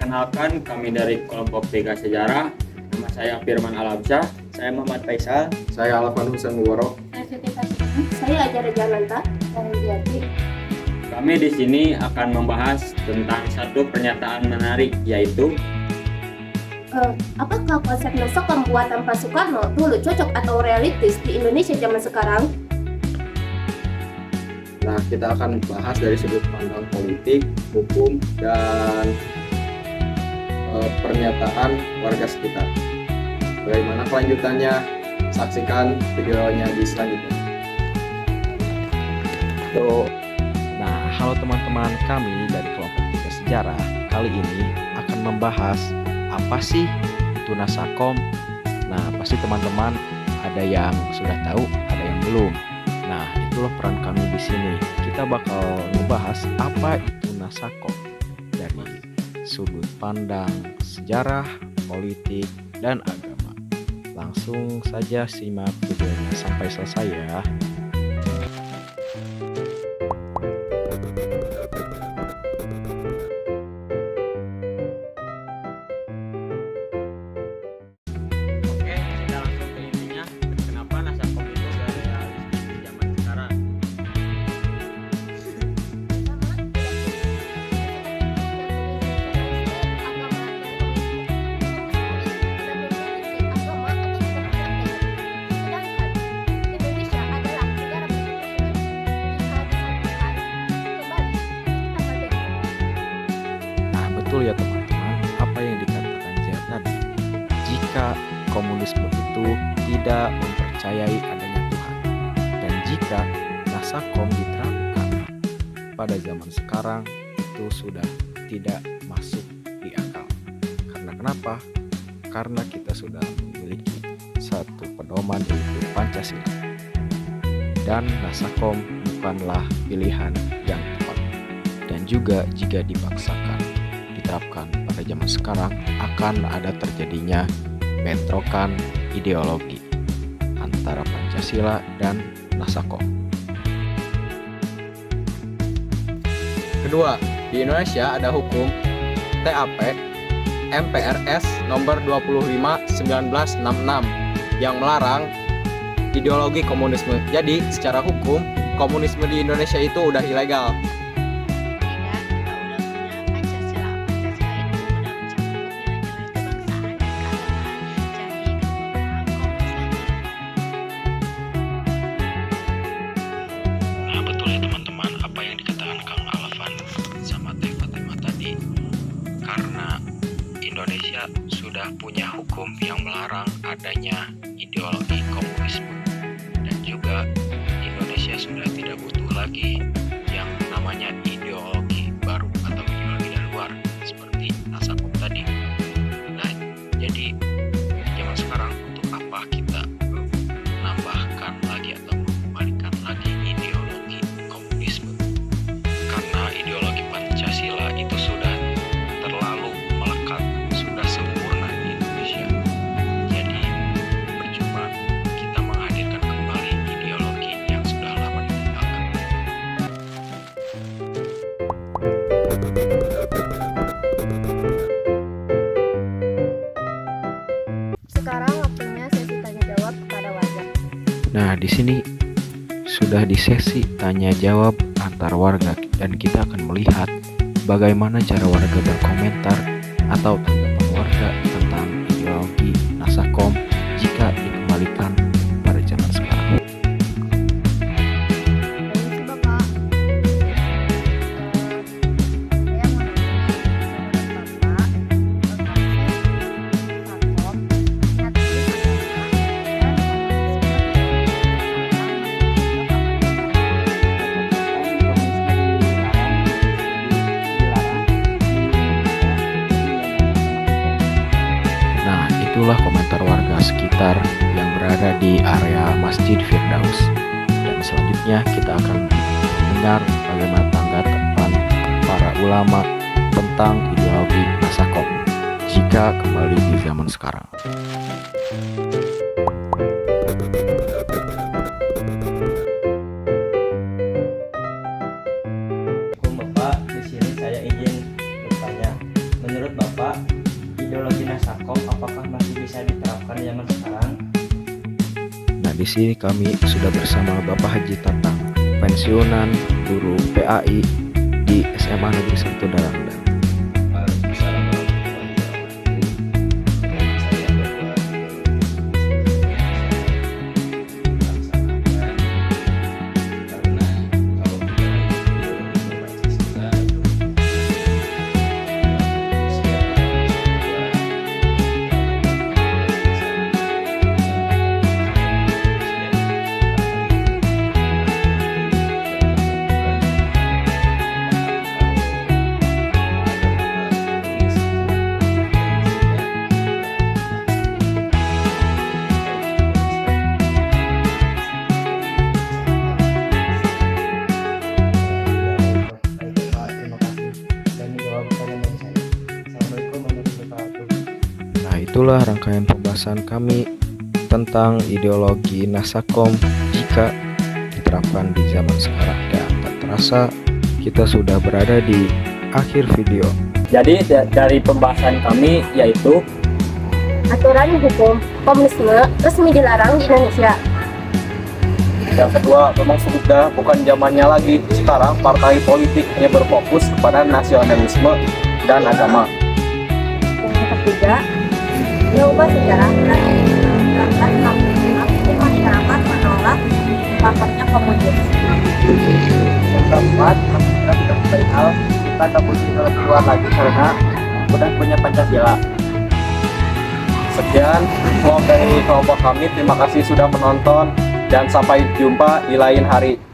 Perkenalkan, kami dari kelompok 3 Sejarah. Nama saya Firman Alamsyah. Saya Muhammad Faisal. Saya Alvan Husen Mubarok. Saya Siti Fatimah. Saya Ajara Jananta. Saya Yati. Kami di sini akan membahas tentang satu pernyataan menarik, yaitu apakah konsep naskah buatan Pak Soekarno dulu cocok atau realistis di Indonesia zaman sekarang? Nah, kita akan bahas dari sudut pandang politik, hukum, dan pernyataan warga sekitar. Bagaimana kelanjutannya? Saksikan videonya di selanjutnya. Nah, halo teman-teman, kami dari kelompok 3 Sejarah kali ini akan membahas apa sih itu Nasakom. Nah, pasti teman-teman ada yang sudah tahu, ada yang belum. Nah, itulah peran kami di sini. Kita bakal membahas apa itu Nasakom dari sudut pandang sejarah, politik, dan agama. Langsung saja simak videonya sampai selesai ya. Oke, kita langsung ke intinya. Kenapa Nasakom itu gak realistis di zaman sekarang? Nah, betul ya teman-teman, apa yang dikatakan Zer tadi. Jika komunisme itu tidak mempercayai adanya Tuhan, dan jika Nasakom diterapkan pada zaman sekarang, itu sudah tidak masuk di akal. Karena kenapa? Karena kita sudah memiliki satu pedoman, yaitu Pancasila. Dan Nasakom bukanlah pilihan yang tepat. Dan juga jika dipaksakan diterapkan pada zaman sekarang, akan ada terjadinya bentrokan ideologi antara Pancasila dan Nasakom. Kedua, di Indonesia ada hukum TAP MPRS nomor 25/1966 yang melarang ideologi komunisme. Jadi, secara hukum, komunisme di Indonesia itu udah ilegal. Nah, betul ya teman-teman, apa yang dikatakan Kang Alvan sama Teh Fatimah tadi. Karena Indonesia sudah punya hukum yang melarang adanya ideologi komunisme. Dan juga Indonesia sudah tidak butuh lagi yang namanya ideologi baru atau ideologi dari luar seperti Nasakom tadi. Nah, jadi zaman sekarang untuk apa kita menambahkan lagi atau mengembalikan lagi ideologi komunisme? Karena ideologi Pancasila itu sudah terlalu melekat, sudah sempurna di Indonesia. Jadi percuma kita menghadirkan kembali ideologi yang sudah lama ditinggalkan. Sekarang waktunya sesi tanya jawab kepada warga. Nah, di sini sudah di sesi tanya jawab antar warga dan kita akan melihat bagaimana cara warga berkomentar atau tanggapan warga tentang ideologi Nasakom jika dikembalikan pada zaman sekarang. Permisi Bapak. Saya mau nanya, menurut Bapak, konsep Nasakom nyata di agama Nah, itulah komentar warga sekitar yang berada di area Masjid Firdaus. Dan selanjutnya kita akan mendengar bagaimana tanggapan para ulama tentang ideologi Nasakom jika kembali di zaman sekarang. Bapak, di sini saya izin bertanya. Menurut Bapak, sini kami sudah bersama Bapak Haji Tatang, pensiunan guru PAI di SMA Negeri 1 Darangdan. Nah, itulah rangkaian pembahasan kami tentang ideologi Nasakom jika diterapkan di zaman sekarang. Dan tak terasa kita sudah berada di akhir video. Jadi dari pembahasan kami yaitu Aturan hukum komunisme resmi dilarang di Indonesia. yang kedua, memang sudah bukan zamannya lagi. Sekarang partai politik hanya berfokus kepada nasionalisme dan agama. Yang ketiga, mengubah sejarah dan menerapkan di masyarakat menolak paparnya komunis. Yang keempat, kita tidak perihal kita dapat lebih luar lagi karena sudah punya Pancasila. Sekian vlog dari kelompok kami. Terima kasih sudah menonton dan sampai jumpa di lain hari.